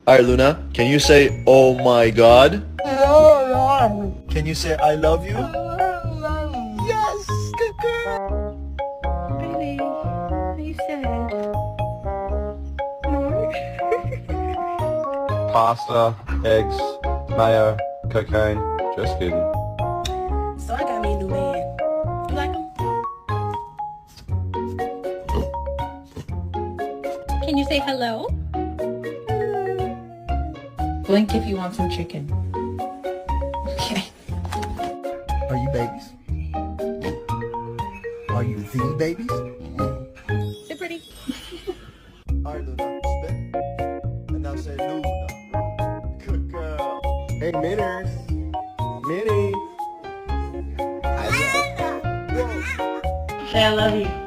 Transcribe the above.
Alright, Luna, can you say, oh my god? Can you say, I love you? Yes, good girl. Really? Are you sad? No? Pasta, eggs, mayo, cocaine. Just kidding. So I got me a new man. You like him? Can you say hello? Blink if you want some chicken. Okay. Are you babies? Are you the babies? Say pretty. Alright, Luna, spin. And now say Luna. Good girl. Hey, Minners. Minnie. Say I love you.